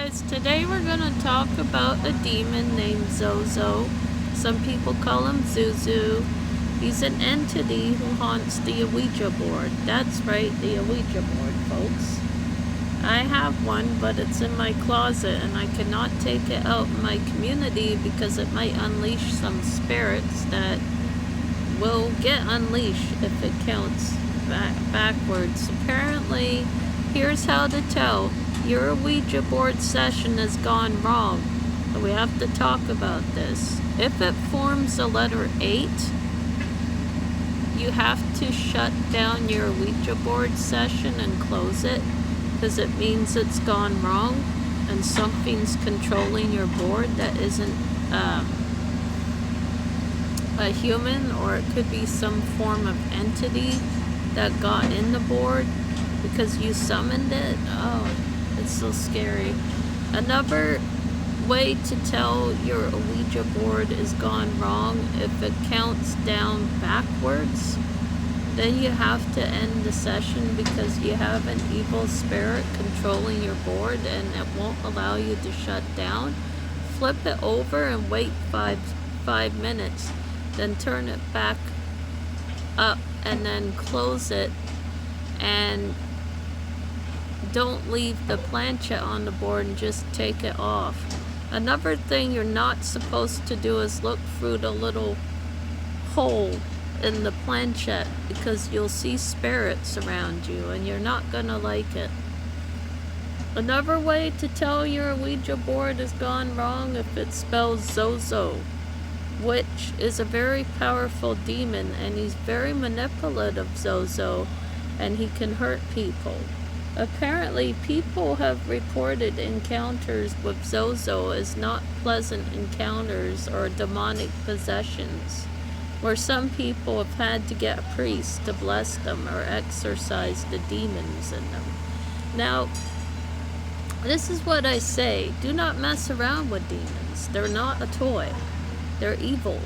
guys, today we're going to talk about a demon named zoZo. Some people call him zoZo. He's an entity who haunts the Ouija board. That's right, the Ouija board, folks. I have one, but it's in my closet and I cannot take it out in my community because it might unleash some spirits that will get unleashed if it counts backwards. Apparently, here's how to tell. Your Ouija board session has gone wrong. So we have to talk about this. If it forms a letter 8, you have to shut down your Ouija board session and close it, because it means it's gone wrong and something's controlling your board that isn't a human, or it could be some form of entity that got in the board because you summoned it. Oh, it's so scary. Another way to tell your Ouija board is gone wrong, if it counts down backwards, then you have to end the session because you have an evil spirit controlling your board and it won't allow you to shut down. Flip it over and wait five minutes, then turn it back up and then close it, and don't leave the planchette on the board and just take it off. Another thing you're not supposed to do is look through the little hole in the planchette, because you'll see spirits around you and you're not gonna like it. Another way to tell your Ouija board has gone wrong, if it spells zoZo, which is a very powerful demon, and he's very manipulative, zoZo, and he can hurt people. Apparently, people have reported encounters with zoZo as not pleasant encounters or demonic possessions, where some people have had to get a priest to bless them or exorcise the demons in them. Now, this is what I say. Do not mess around with demons. They're not a toy. They're evil.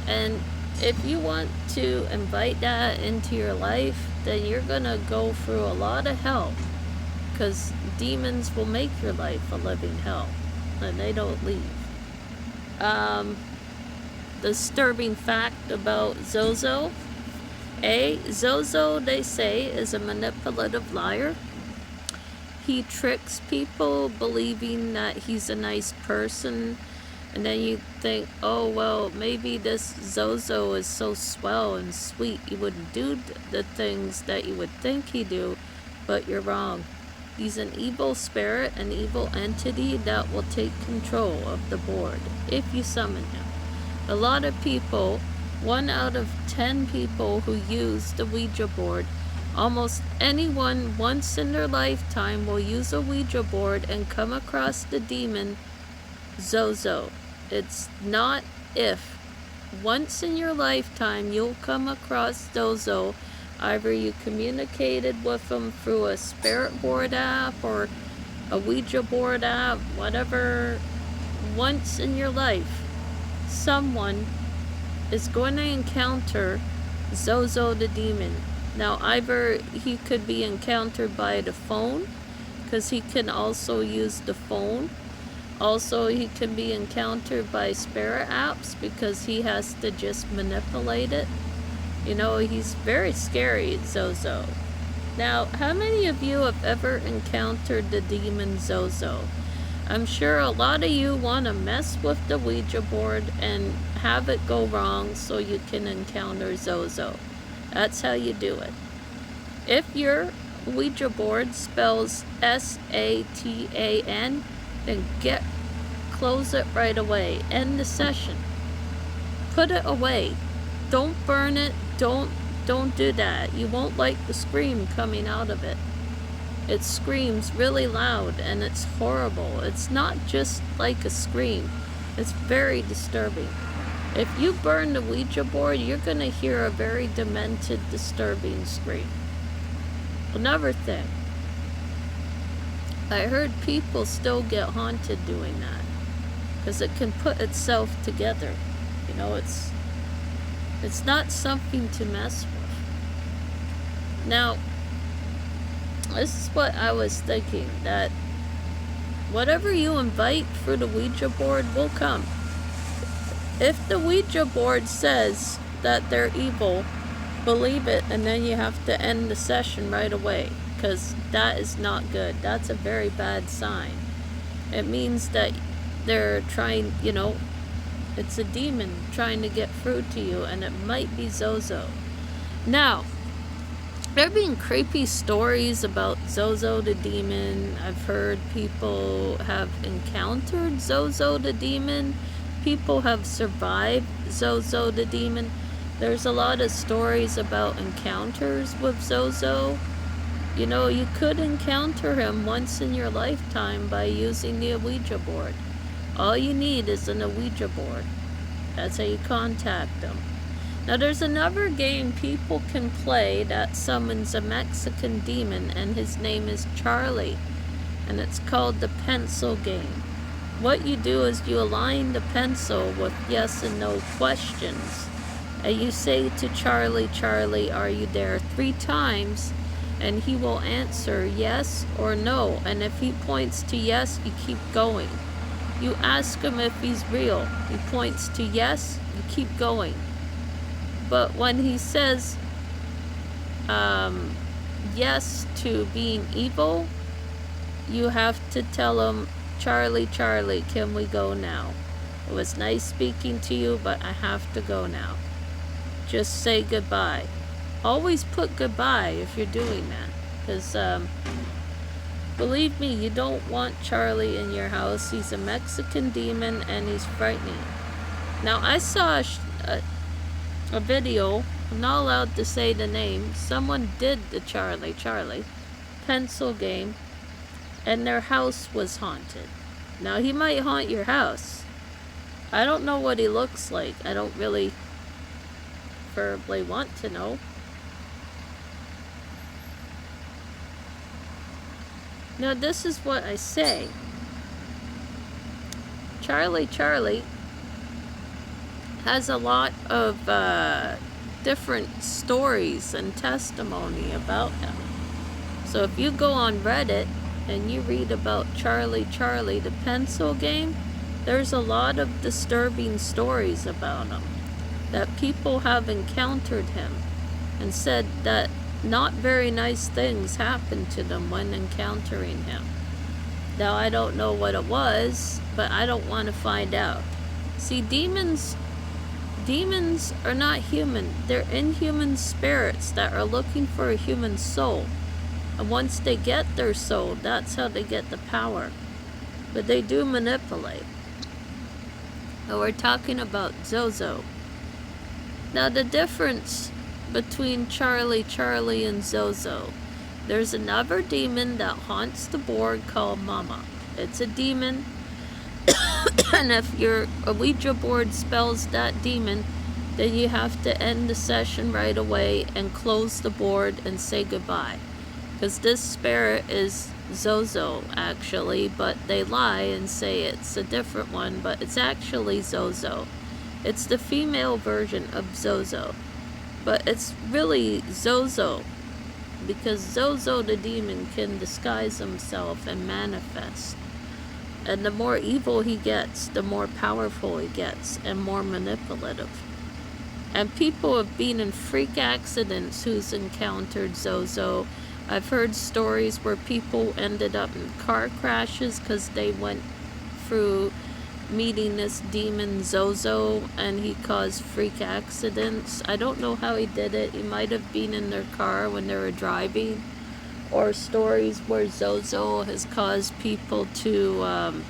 And if you want to invite that into your life, then you're going to go through a lot of hell, because demons will make your life a living hell and they don't leave. Disturbing fact about zoZo. zoZo, they say, is a manipulative liar. He tricks people believing that he's a nice person, and then you think, oh well, maybe this zoZo is so swell and sweet, he wouldn't do the things that you would think he do, but you're wrong. He's an evil spirit, an evil entity that will take control of the board if you summon him. A lot of people, 1 out of 10 people who use the Ouija board, almost anyone once in their lifetime will use a Ouija board and come across the demon zoZo. It's not if. Once in your lifetime you'll come across zoZo. Either you communicated with them through a spirit board app or a Ouija board app, whatever. Once in your life, someone is going to encounter zoZo the demon. Now, either he could be encountered by the phone, because he can also use the phone. Also, he can be encountered by spirit apps, because he has to just manipulate it. You know, he's very scary, zoZo. Now, how many of you have ever encountered the demon zoZo? I'm sure a lot of you want to mess with the Ouija board and have it go wrong so you can encounter zoZo. That's how you do it. If your Ouija board spells Satan, then close it right away. End the session. Put it away. Don't burn it. Don't do that. You won't like the scream coming out of it. It screams really loud and it's horrible. It's not just like a scream. It's very disturbing. If you burn the Ouija board, you're going to hear a very demented, disturbing scream. Another thing, I heard people still get haunted doing that, because it can put itself together. You know, it's not something to mess with. Now, this is what I was thinking, that Whatever you invite through the Ouija board will come. If the Ouija board says that they're evil, believe it, and then you have to end the session right away, because that is not good. That's a very bad sign. It means that they're trying, you know, it's a demon trying to get through to you, and it might be zoZo. Now, there have been creepy stories about zoZo the demon. I've heard people have encountered zoZo the demon. People have survived zoZo the demon. There's a lot of stories about encounters with zoZo. You know, you could encounter him once in your lifetime by using the Ouija board. All you need is an Ouija board. That's how you contact them. Now there's another game people can play that summons a Mexican demon, and his name is Charlie. And it's called the pencil game. What you do is you align the pencil with yes and no questions. And you say to Charlie, Charlie, are you there 3 times? And he will answer yes or no. And if he points to yes, you keep going. You ask him if he's real. He points to yes, you keep going. But when he says yes to being evil, you have to tell him, Charlie, Charlie, can we go now? It was nice speaking to you, but I have to go now. Just say goodbye. Always put goodbye if you're doing that. Because, believe me, you don't want Charlie in your house. He's a Mexican demon and he's frightening. Now, I saw a video. I'm not allowed to say the name. Someone did the Charlie pencil game, and their house was haunted. Now, he might haunt your house. I don't know what he looks like. I don't really preferably want to know. Now, this is what I say. Charlie has a lot of different stories and testimony about him. So if you go on Reddit and you read about Charlie the pencil game, there's a lot of disturbing stories about him, that people have encountered him and said that not very nice things happened to them when encountering him. Now, I don't know what it was, but I don't want to find out. See, demons are not human. They're inhuman spirits that are looking for a human soul. And once they get their soul, that's how they get the power. But they do manipulate. And we're talking about zoZo. Now, the difference between Charlie and zoZo. There's another demon that haunts the board called Mama. It's a demon. And if your Ouija board spells that demon, then you have to end the session right away and close the board and say goodbye. Because this spirit is zoZo, actually, but they lie and say it's a different one, but it's actually zoZo. It's the female version of zoZo. But it's really zoZo, because zoZo the demon can disguise himself and manifest. And the more evil he gets, the more powerful he gets, and more manipulative. And people have been in freak accidents who's encountered zoZo. I've heard stories where people ended up in car crashes because they went through meeting this demon zoZo, and he caused freak accidents. I don't know how he did it. He might have been in their car when they were driving. Or stories where zoZo has caused people to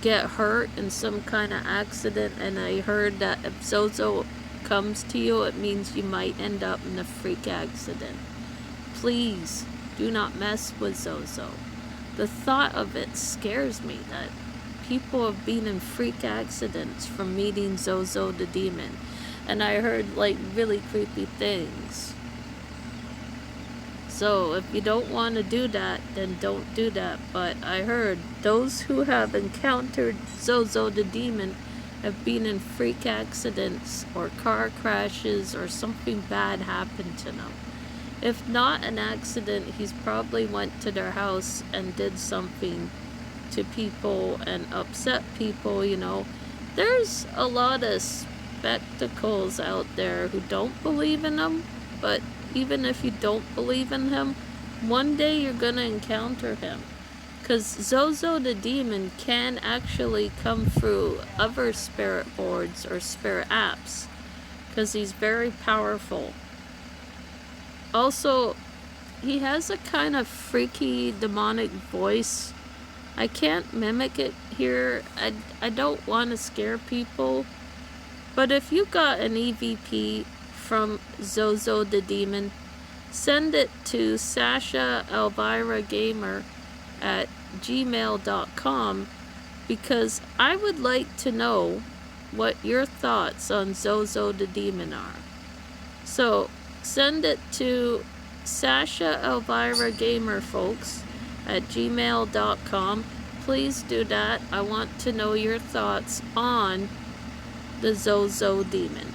get hurt in some kind of accident. And I heard that if zoZo comes to you, it means you might end up in a freak accident. Please do not mess with zoZo. The thought of it scares me, that people have been in freak accidents from meeting zoZo the demon. And I heard like really creepy things. So if you don't want to do that, then don't do that. But I heard those who have encountered zoZo the demon have been in freak accidents or car crashes, or something bad happened to them. If not an accident, he's probably went to their house and did something to people and upset people, you know. There's a lot of spectacles out there who don't believe in them, but even if you don't believe in him, one day you're gonna encounter him. Because zoZo the demon can actually come through other spirit boards or spirit apps, because he's very powerful. Also, he has a kind of freaky demonic voice. I can't mimic it here. I don't want to scare people. But if you got an EVP from zoZo the demon, send it to sashaelviragammer at gmail.com, because I would like to know what your thoughts on zoZo the demon are. So send it to sashaelviragammer, folks, at gmail.com. Please do that. I want to know your thoughts on the zoZo demon.